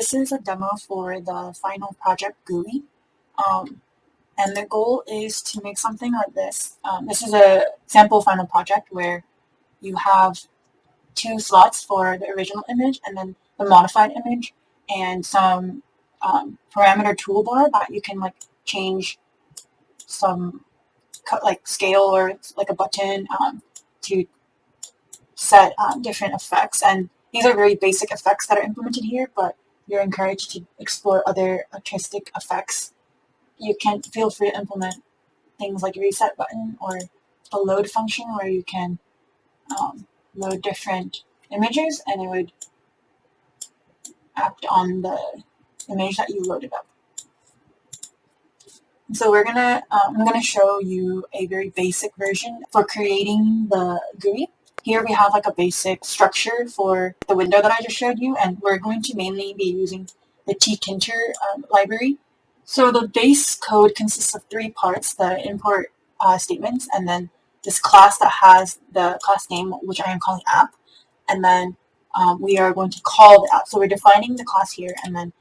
this is a demo for the final project GUI. And the goal is to make something like this. This is a sample final project where you have 2 slots for the original image and then the modified image, and some parameter toolbar that you can like change some like scale or like a button to set different effects. And these are very basic effects that are implemented here, but you're encouraged to explore other artistic effects. You can feel free to implement things like a reset button or a load function where you can load different images and it would act on the image that you loaded up. So I'm gonna show you a very basic version for creating the GUI. Here we have like a basic structure for the window that I just showed you, and we're going to mainly be using the tkinter library. So the base code consists of 3 parts: the import statements, and then this class that has the class name, which I am calling app, and then we are going to call the app. So we're defining the class here, and then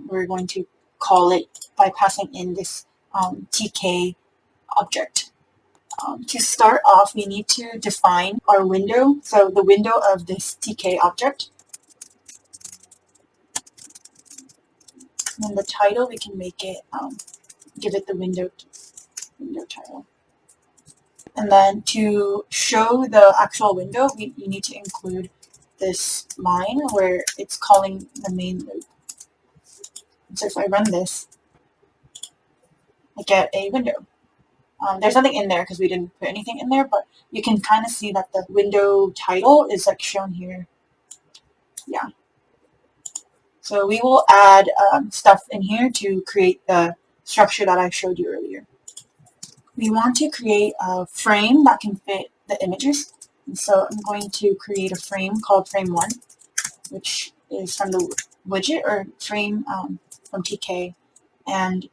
we're going to call it by passing in this tk object. To start off, we need to define our window, so the window of this tk object. And the title, we can make it, give it the window title. And then to show the actual window, you need to include this line where it's calling the main loop. So if I run this, I get a window. There's nothing in there because we didn't put anything in there, but you can kind of see that the window title is like shown here. Yeah. So we will add stuff in here to create the structure that I showed you earlier. We want to create a frame that can fit the images. And so I'm going to create a frame called frame1, which is from the widget or frame from TK. And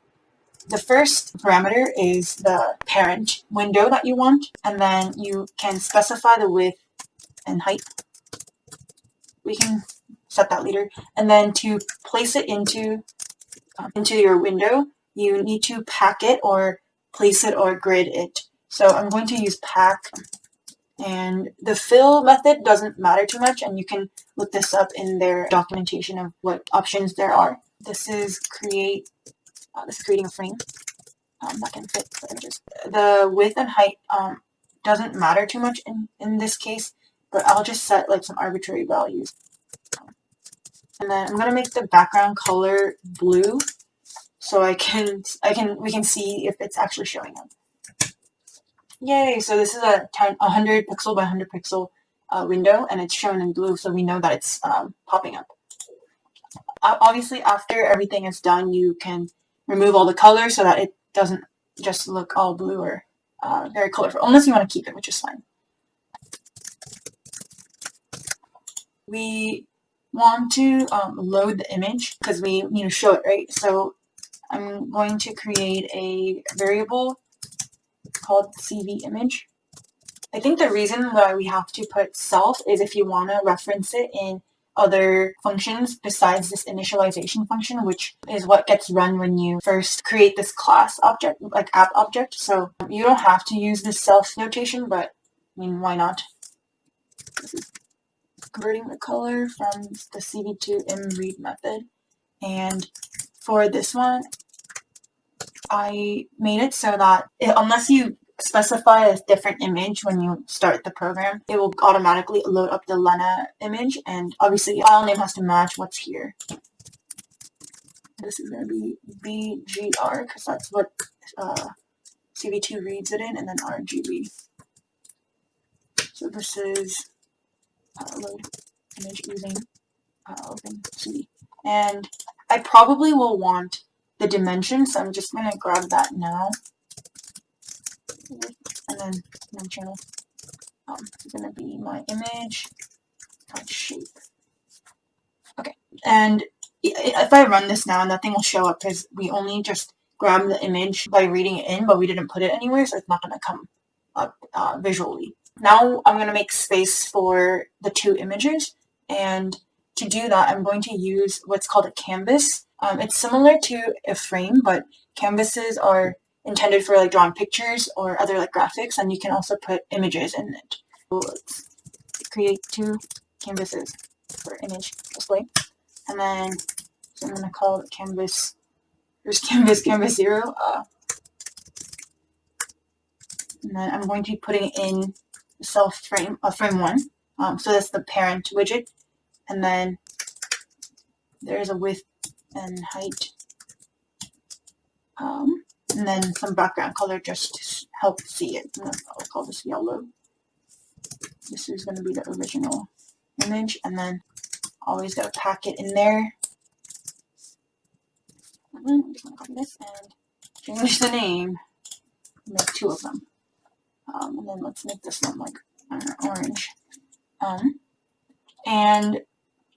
the first parameter is the parent window that you want, and then you can specify the width and height. We can set that later. And then to place it into your window, you need to pack it or place it or grid it. So I'm going to use pack, and the fill method doesn't matter too much, and you can look this up in their documentation of what options there are. This is creating a frame that can fit the images. The width and height doesn't matter too much in this case, but I'll just set like some arbitrary values. And then I'm gonna make the background color blue so we can see if it's actually showing up. Yay! So this is a 100 pixel by 100 pixel window, and it's shown in blue, so we know that it's popping up. Obviously, after everything is done, you can remove all the color so that it doesn't just look all blue or very colorful, unless you want to keep it, which is fine. We want to load the image because we need to show it, right? So I'm going to create a variable called CV_image. I think the reason why we have to put self is if you want to reference it in other functions besides this initialization function, which is what gets run when you first create this class object, like app object. So you don't have to use this self notation, but I mean, why not? This is converting the color from the CV2imRead method. And for this one, I made it so that unless you specify a different image when you start the program, it will automatically load up the Lena image, and obviously the file name has to match what's here. This is going to be BGR because that's what CV2 reads it in, and then RGB. So this is load image using OpenCV. And I probably will want the dimension, so I'm just going to grab that now. And then dimensional is going to be my image, my shape. Okay, and if I run this now, nothing will show up because we only just grabbed the image by reading it in, but we didn't put it anywhere, so it's not going to come up visually. Now I'm going to make space for the 2 images, and to do that, I'm going to use what's called a canvas. It's similar to a frame, but canvases are intended for like drawing pictures or other like graphics, and you can also put images in it. So let's create 2 canvases for image display, and then so I'm going to call it canvas. Here's canvas 0, and then I'm going to be putting in self frame, frame 1. So that's the parent widget, and then there's a width and height, and then some background color just to help see it. I'll call this yellow. This is going to be the original image, and then always got to pack it in there. I'm just going to copy this and change the name. Make 2 of them, and then let's make this one like orange. And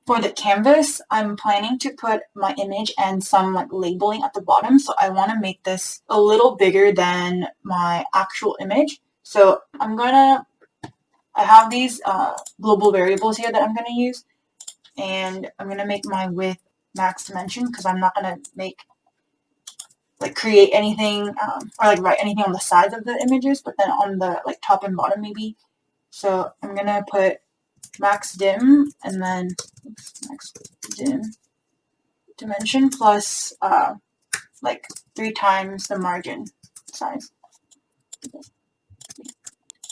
for the canvas, I'm planning to put my image and some like labeling at the bottom. So I want to make this a little bigger than my actual image. So I have these global variables here that I'm going to use. And I'm going to make my width max dimension because I'm not going to create anything or write anything on the sides of the images, but then on the top and bottom maybe. So I'm going to put max dim and then max dim dimension plus 3 times the margin size.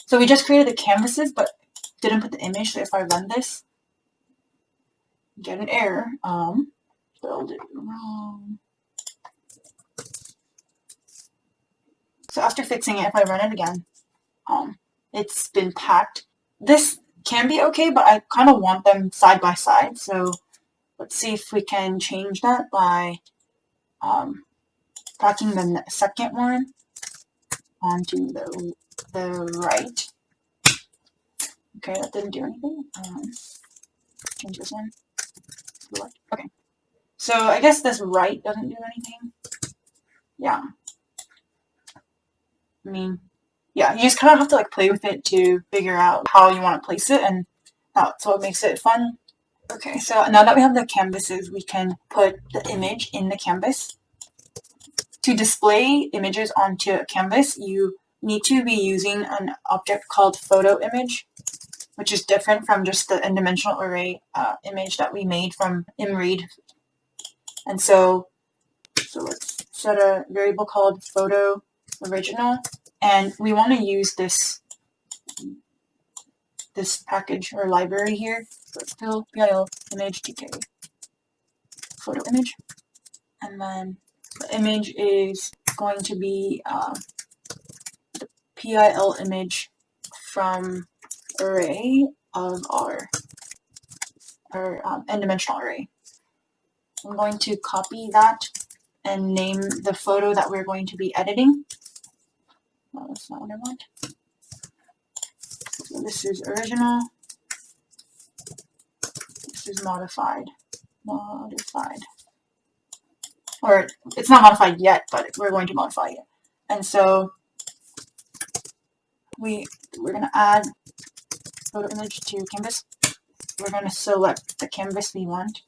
So we just created the canvases but didn't put the image, so if I run this, get an error, spelled it wrong. So after fixing it, if I run it again, it's been packed. This can be okay, but I kind of want them side by side, so let's see if we can change that by packing the second one onto the right. Okay, that didn't do anything. Change this one to the left. Okay, so I guess this right doesn't do anything. Yeah. I mean, yeah, you just kind of have to play with it to figure out how you want to place it, and that's what makes it fun. Okay, so now that we have the canvases, we can put the image in the canvas. To display images onto a canvas, you need to be using an object called photo image, which is different from just the n-dimensional array image that we made from imread. And so let's set a variable called photo original, and we want to use this package or library here. So it's pil image tk photo image, and then the image is going to be the pil image from array of our n-dimensional array. I'm going to copy that and name the photo that we're going to be editing. Well, that's not what I want. So this is original. This is modified. Or it's not modified yet, but we're going to modify it. And so we're going to add photo image to canvas. We're going to select the canvas we want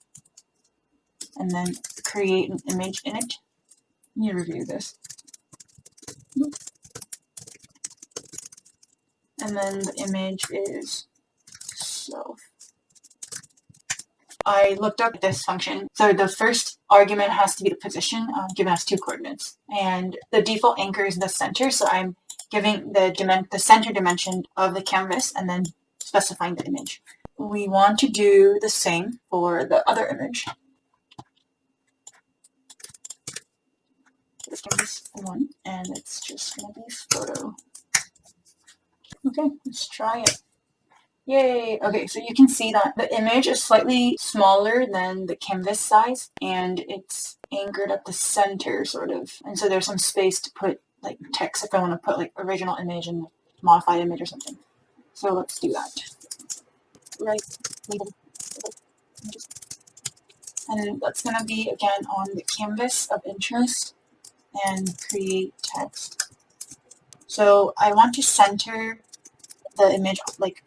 and then create an image in it. Let me review this. And then the image is self. I looked up this function. So the first argument has to be the position, given us 2 coordinates. And the default anchor is the center, so I'm giving the center dimension of the canvas and then specifying the image. We want to do the same for the other image. This canvas 1, and it's just going to be photo. Okay, let's try it. Yay! Okay, so you can see that the image is slightly smaller than the canvas size, and it's anchored at the center, sort of. And so there's some space to put text if I want to put original image and modified image or something. So let's do that. Right, label images. And that's going to be again on the canvas of interest and create text. So I want to center the image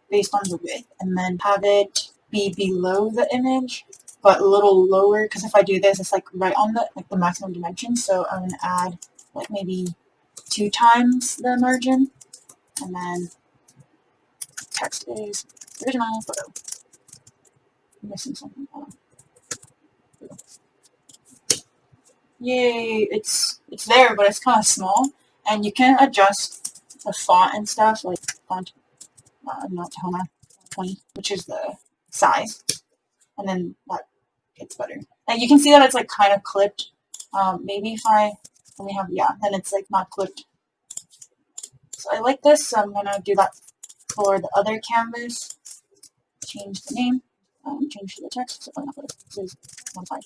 based on the width, and then have it be below the image, but a little lower, because if I do this, it's like right on the maximum dimension. So I'm gonna add like maybe 2 times the margin, and then text is original photo. I'm missing something. Yay! It's there, but it's kind of small, and you can adjust the font and stuff, like font not Tahoma 20, which is the size, and then that gets better. And you can see that it's like kind of clipped. Maybe if I only have, yeah, then it's like not clipped. So I like this, so I'm gonna do that for the other canvas. Change the name, change the text, so this is modified.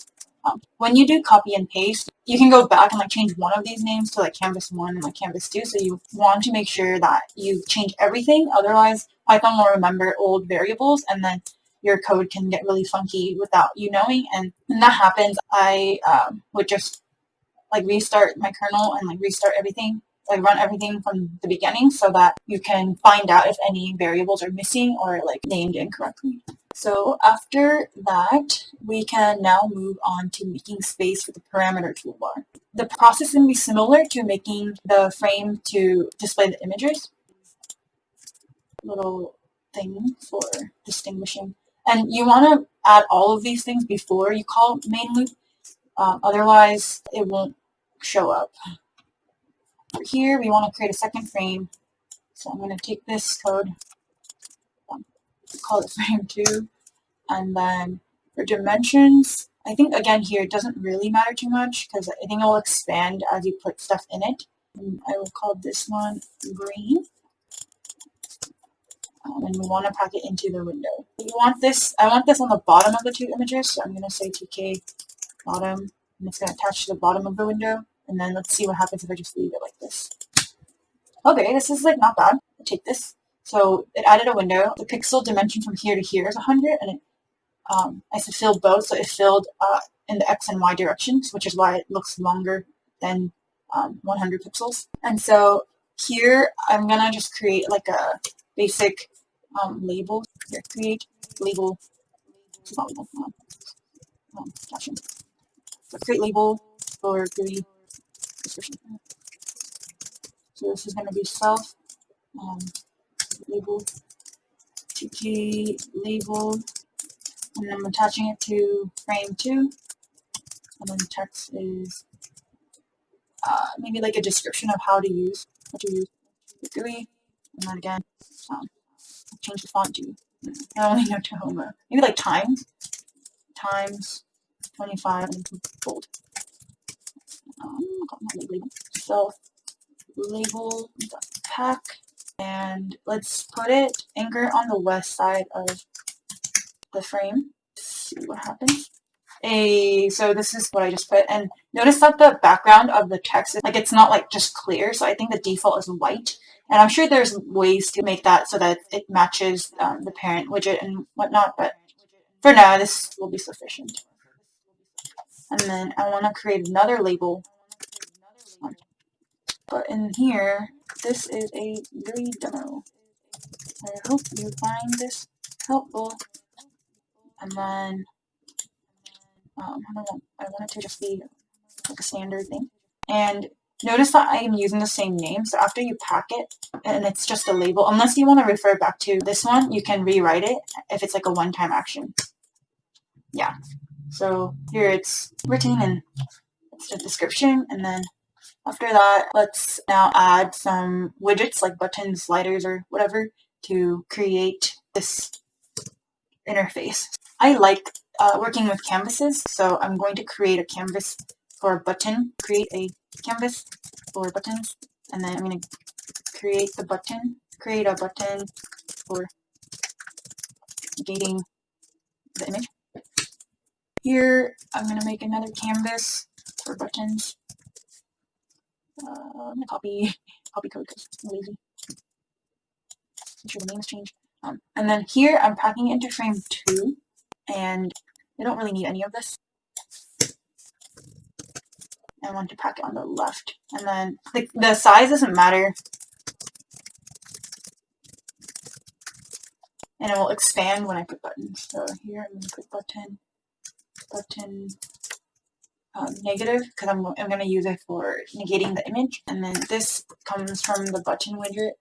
When you do copy and paste, you can go back and like change one of these names to like canvas 1 and like canvas 2. So you want to make sure that you change everything. Otherwise, Python will remember old variables, and then your code can get really funky without you knowing. And when that happens, I would just like restart my kernel and like restart everything, like run everything from the beginning, so that you can find out if any variables are missing or like named incorrectly. So after that, we can now move on to making space for the parameter toolbar. The process can be similar to making the frame to display the images. Little thing for distinguishing. And you want to add all of these things before you call main loop. Otherwise, it won't show up. For here, we want to create a second frame. So I'm going to take this code, call it frame 2, and then for dimensions, I think again here it doesn't really matter too much because I think it will expand as you put stuff in it. And I will call this one green. And we want to pack it into the window. You want this, I want this on the bottom of the 2 images, so I'm going to say tk bottom, and it's going to attach to the bottom of the window. And then let's see what happens if I just leave it like this. Okay, this is like not bad. I'll take this. So it added a window. The pixel dimension from here to here is 100, and it I said filled both, so it filled in the X and Y directions, which is why it looks longer than 100 pixels. And so here I'm gonna just create like a basic label. Here, create label. Caption. So create label for GUI description. So this is gonna be self label tk label. And I'm attaching it to frame 2, and then the text is maybe like a description of how to use the GUI, and then again, change the font to, I only know Tahoma, maybe like times 25 and bold. Self label pack, and let's put it anchor on the west side of the frame. See what happens. So this is what I just put, and notice that the background of the text, like it's not like just clear, so I think the default is white, and I'm sure there's ways to make that so that it matches the parent widget and whatnot, but for now this will be sufficient. And then I want to create another label, but in here, this is a GUI demo. I hope you find this helpful. And then I want it to just be like a standard thing. And notice that I am using the same name, so after you pack it, and it's just a label, unless you want to refer back to this one, you can rewrite it if it's like a one-time action. Yeah, so here it's written and it's the description, and then after that, let's now add some widgets like buttons, sliders, or whatever to create this interface. I like working with canvases, so I'm going to create a canvas for a button, create a canvas for buttons, and then I'm going to create a button for gating the image. Here, I'm going to make another canvas for buttons. I'm going to copy code because I'm lazy. Make sure the name is changed. And then here, I'm packing it into frame 2, and I don't really need any of this. I want to pack it on the left. And then the size doesn't matter. and it will expand when I put buttons. So here I'm going to put button negative, because I'm going to use it for negating the image. And then this comes from the button widget,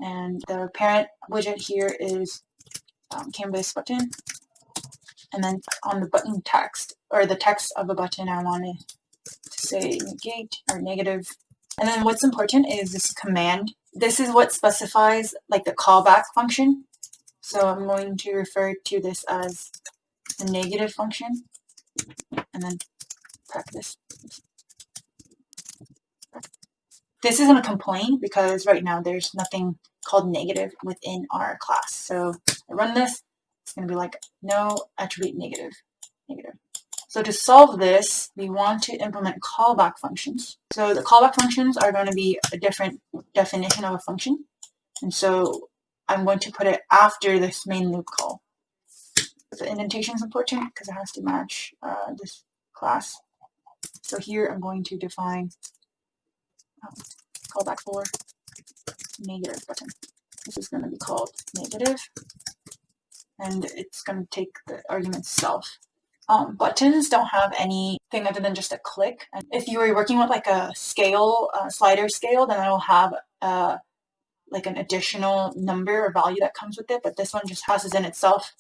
and the parent widget here is canvas button. And then on the button text, or the text of a button, I wanted to say negate or negative. And then what's important is this command. This is what specifies like the callback function. So I'm going to refer to this as the negative function, and then practice. This isn't a complaint because right now there's nothing called negative within our class. So I run this, it's going to be like no attribute negative. So to solve this, we want to implement callback functions. So the callback functions are going to be a different definition of a function. And so I'm going to put it after this main loop call. The indentation is important because it has to match this class. So here I'm going to define callback for negative button. This is going to be called negative, and it's going to take the argument self. Buttons don't have anything other than just a click. And if you were working with like a scale, slider scale, then it'll have like an additional number or value that comes with it, but this one just passes in itself.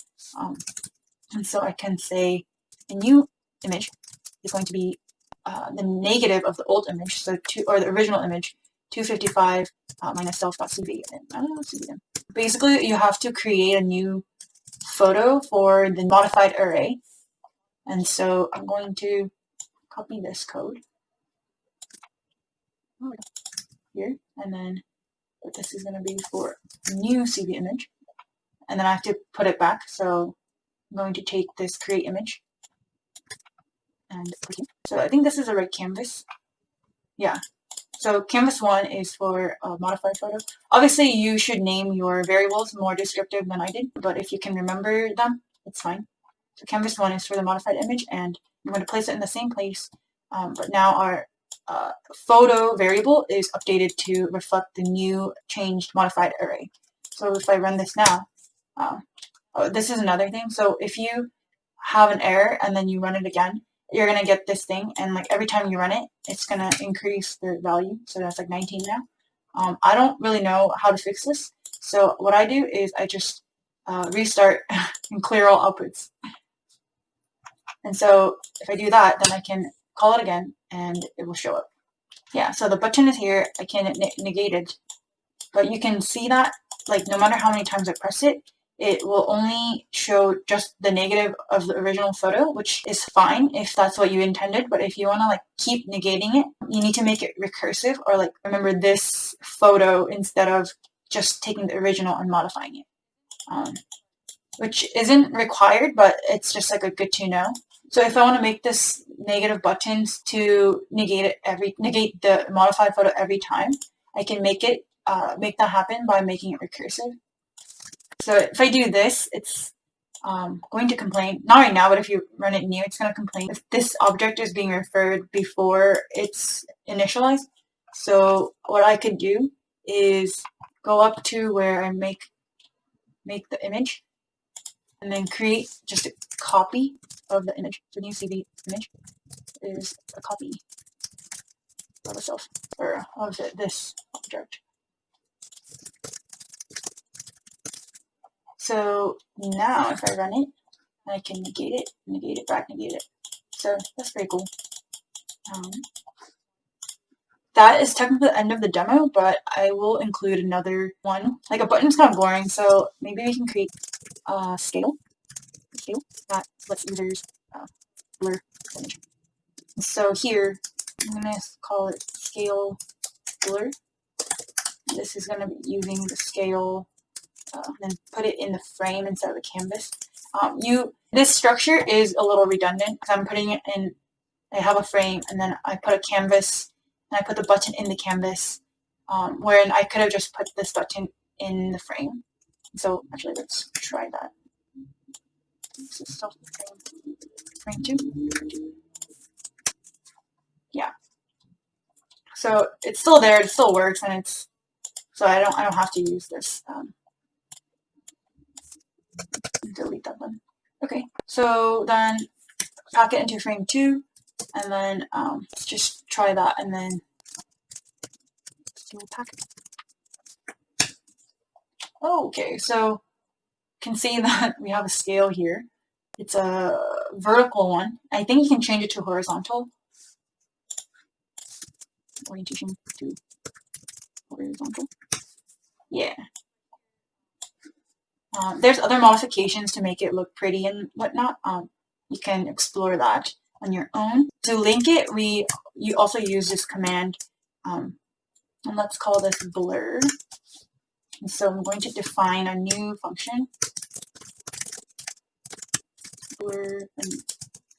And so I can say a new image is going to be the negative of the old image, so or the original image, 255 minus self.cv. Basically, you have to create a new photo for the modified array. And so I'm going to copy this code here, and then this is going to be for a new CV image, and then I have to put it back. So I'm going to take this create image, and so I think this is a right canvas. Yeah. So canvas 1 is for a modified photo. Obviously, you should name your variables more descriptive than I did, but if you can remember them, it's fine. So canvas 1 is for the modified image, and I'm going to place it in the same place, but now our photo variable is updated to reflect the new changed modified array. So if I run this now, this is another thing. So if you have an error and then you run it again, you're going to get this thing, and like every time you run it, it's going to increase the value. So that's like 19 now. I don't really know how to fix this. So what I do is I just restart and clear all outputs. And so if I do that, then I can call it again and it will show up. Yeah, so the button is here. I can negate it, but you can see that like no matter how many times I press it, it will only show just the negative of the original photo, which is fine if that's what you intended. But if you want to like keep negating it, you need to make it recursive, or like remember this photo instead of just taking the original and modifying it, which isn't required, but it's just like a good to know. So if I want to make this negative buttons to negate the modified photo every time, I can make that happen by making it recursive. So if I do this, it's going to complain, not right now, but if you run it new, it's going to complain if this object is being referred before it's initialized. So what I could do is go up to where I make the image, and then create just a copy of the image. So new CV image is a copy of itself, or of this object. So now if I run it, I can negate it back, negate it. So that's pretty cool. That is technically the end of the demo, but I will include another one. Like a button's kind of boring, so maybe we can create a scale that lets users blur the image. So here, I'm going to call it scale blur. This is going to be using the scale, and put it in the frame instead of the canvas. This structure is a little redundant because I'm putting it in. I have a frame, and then I put a canvas, and I put the button in the canvas, wherein I could have just put this button in the frame. So actually, let's try that. This is still frame 2. Yeah. So it's still there. It still works, and it's so I don't have to use this. delete that one. Okay, so then pack it into frame 2, and then just try that, and then pack. Okay, so you can see that we have a scale here. It's a vertical one. I think you can change it to horizontal. Orientation to horizontal. Yeah. There's other modifications to make it look pretty and whatnot. You can explore that on your own. To link it, you also use this command, and let's call this blur. And so I'm going to define a new function. Blur, and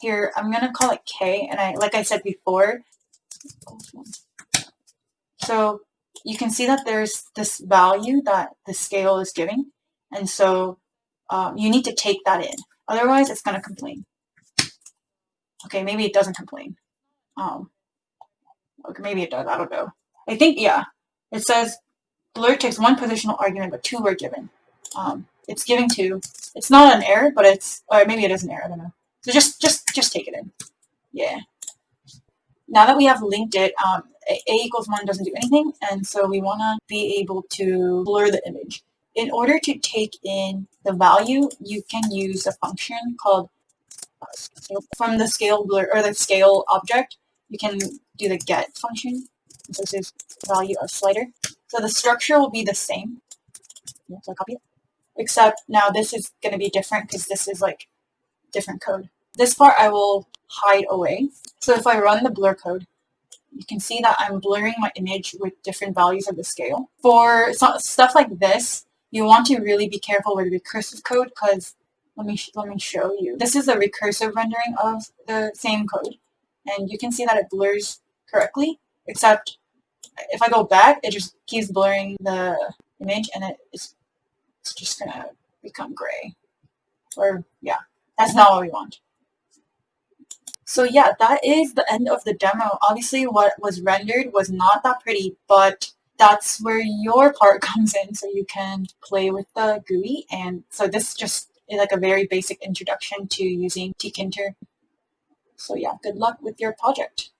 here I'm going to call it k, and like I said before, so you can see that there's this value that the scale is giving, and so you need to take that in. Otherwise, it's going to complain. Okay, maybe it doesn't complain. Okay, maybe it does. I don't know. I think, yeah. It says blur takes one positional argument, but 2 were given. It's giving 2. It's not an error, but or maybe it is an error. I don't know. So just take it in. Yeah. Now that we have linked it, a equals 1 doesn't do anything, and so we want to be able to blur the image. In order to take in the value, you can use a function called from the scale blur or the scale object. You can do the get function. So this is value of slider. So the structure will be the same. So I copy it. Except now this is going to be different because this is like different code. This part I will hide away. So if I run the blur code, you can see that I'm blurring my image with different values of the scale. For stuff like this, you want to really be careful with recursive code because let me show you. This is a recursive rendering of the same code, and you can see that it blurs correctly, except if I go back, it just keeps blurring the image, and it's just gonna become gray. Or yeah, that's not what we want. So yeah, that is the end of the demo. Obviously, what was rendered was not that pretty, but that's where your part comes in, so you can play with the GUI. And so this just is like a very basic introduction to using tkinter. So yeah, good luck with your project.